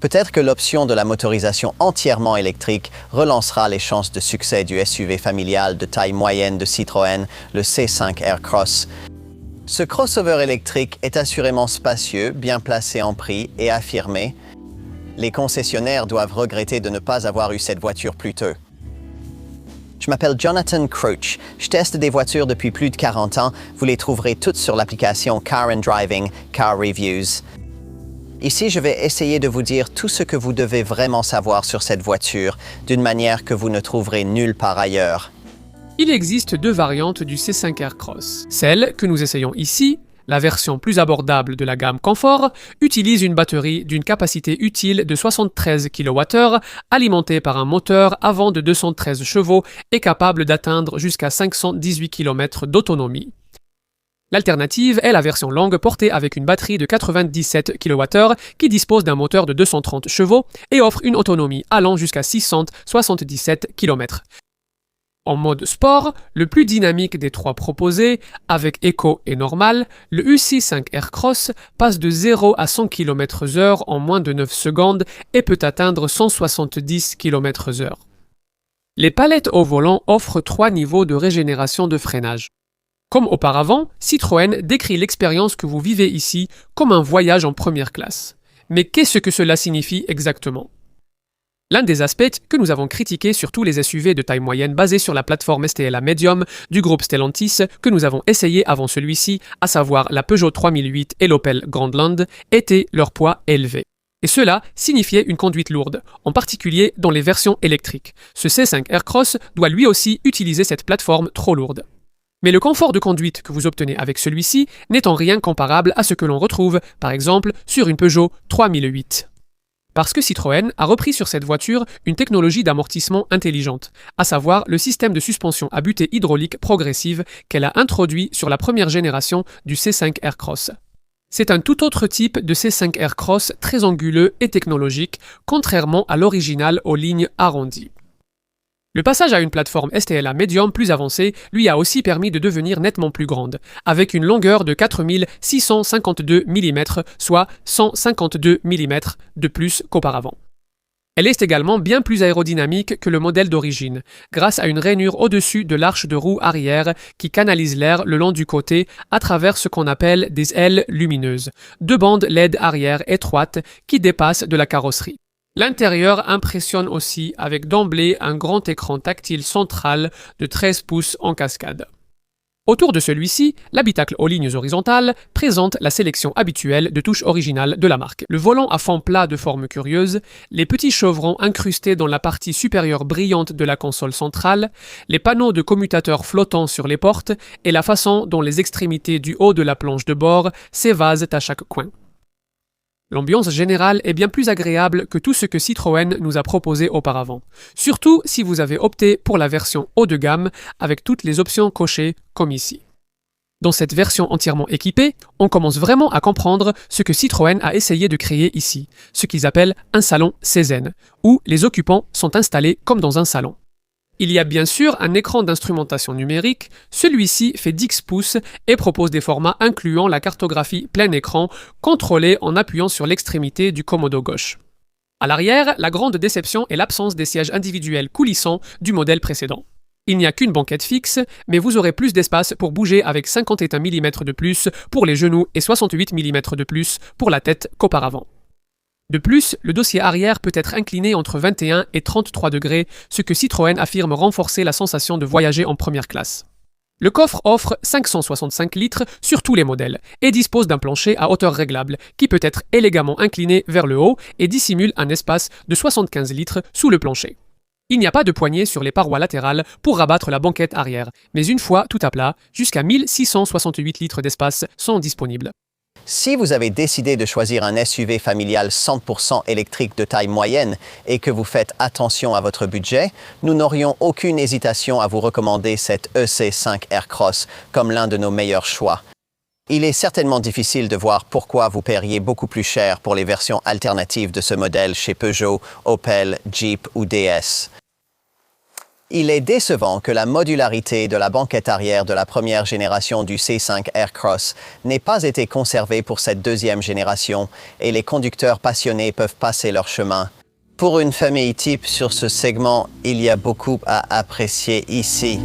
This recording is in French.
Peut-être que l'option de la motorisation entièrement électrique relancera les chances de succès du SUV familial de taille moyenne de Citroën, le C5 Aircross. Ce crossover électrique est assurément spacieux, bien placé en prix et affirmé. Les concessionnaires doivent regretter de ne pas avoir eu cette voiture plus tôt. Je m'appelle Jonathan Crouch. Je teste des voitures depuis plus de 40 ans. Vous les trouverez toutes sur l'application Car and Driving, Car Reviews. Ici, je vais essayer de vous dire tout ce que vous devez vraiment savoir sur cette voiture, d'une manière que vous ne trouverez nulle part ailleurs. Il existe deux variantes du C5 Aircross. Celle que nous essayons ici, la version plus abordable de la gamme Confort, utilise une batterie d'une capacité utile de 73 kWh, alimentée par un moteur avant de 213 chevaux et capable d'atteindre jusqu'à 518 km d'autonomie. L'alternative est la version longue portée avec une batterie de 97 kWh qui dispose d'un moteur de 230 chevaux et offre une autonomie allant jusqu'à 677 km. En mode sport, le plus dynamique des trois proposés, avec Eco et Normal, le UC5 Aircross passe de 0 à 100 km/h en moins de 9 secondes et peut atteindre 170 km/h. Les palettes au volant offrent 3 niveaux de régénération de freinage. Comme auparavant, Citroën décrit l'expérience que vous vivez ici comme un voyage en première classe. Mais qu'est-ce que cela signifie exactement ? L'un des aspects que nous avons critiqué sur tous les SUV de taille moyenne basés sur la plateforme STLA Medium du groupe Stellantis que nous avons essayé avant celui-ci, à savoir la Peugeot 3008 et l'Opel Grandland, était leur poids élevé. Et cela signifiait une conduite lourde, en particulier dans les versions électriques. Ce C5 Aircross doit lui aussi utiliser cette plateforme trop lourde. Mais le confort de conduite que vous obtenez avec celui-ci n'est en rien comparable à ce que l'on retrouve, par exemple, sur une Peugeot 3008. Parce que Citroën a repris sur cette voiture une technologie d'amortissement intelligente, à savoir le système de suspension à butée hydraulique progressive qu'elle a introduit sur la première génération du C5 Aircross. C'est un tout autre type de C5 Aircross très anguleux et technologique, contrairement à l'original aux lignes arrondies. Le passage à une plateforme STLA Medium plus avancée lui a aussi permis de devenir nettement plus grande, avec une longueur de 4652 mm, soit 152 mm de plus qu'auparavant. Elle est également bien plus aérodynamique que le modèle d'origine, grâce à une rainure au-dessus de l'arche de roue arrière qui canalise l'air le long du côté à travers ce qu'on appelle des ailes lumineuses, deux bandes LED arrière étroites qui dépassent de la carrosserie. L'intérieur impressionne aussi avec d'emblée un grand écran tactile central de 13 pouces en cascade. Autour de celui-ci, l'habitacle aux lignes horizontales présente la sélection habituelle de touches originales de la marque. Le volant à fond plat de forme curieuse, les petits chevrons incrustés dans la partie supérieure brillante de la console centrale, les panneaux de commutateurs flottants sur les portes et la façon dont les extrémités du haut de la planche de bord s'évasent à chaque coin. L'ambiance générale est bien plus agréable que tout ce que Citroën nous a proposé auparavant, surtout si vous avez opté pour la version haut de gamme avec toutes les options cochées comme ici. Dans cette version entièrement équipée, on commence vraiment à comprendre ce que Citroën a essayé de créer ici, ce qu'ils appellent un salon Cézanne, où les occupants sont installés comme dans un salon. Il y a bien sûr un écran d'instrumentation numérique, celui-ci fait 10 pouces et propose des formats incluant la cartographie plein écran, contrôlée en appuyant sur l'extrémité du commodo gauche. À l'arrière, la grande déception est l'absence des sièges individuels coulissants du modèle précédent. Il n'y a qu'une banquette fixe, mais vous aurez plus d'espace pour bouger avec 51 mm de plus pour les genoux et 68 mm de plus pour la tête qu'auparavant. De plus, le dossier arrière peut être incliné entre 21 et 33 degrés, ce que Citroën affirme renforcer la sensation de voyager en première classe. Le coffre offre 565 litres sur tous les modèles et dispose d'un plancher à hauteur réglable qui peut être élégamment incliné vers le haut et dissimule un espace de 75 litres sous le plancher. Il n'y a pas de poignée sur les parois latérales pour rabattre la banquette arrière, mais une fois tout à plat, jusqu'à 1668 litres d'espace sont disponibles. Si vous avez décidé de choisir un SUV familial 100% électrique de taille moyenne et que vous faites attention à votre budget, nous n'aurions aucune hésitation à vous recommander cette EC5 Aircross comme l'un de nos meilleurs choix. Il est certainement difficile de voir pourquoi vous paieriez beaucoup plus cher pour les versions alternatives de ce modèle chez Peugeot, Opel, Jeep ou DS. Il est décevant que la modularité de la banquette arrière de la première génération du C5 Aircross n'ait pas été conservée pour cette deuxième génération et les conducteurs passionnés peuvent passer leur chemin. Pour une famille type sur ce segment, il y a beaucoup à apprécier ici.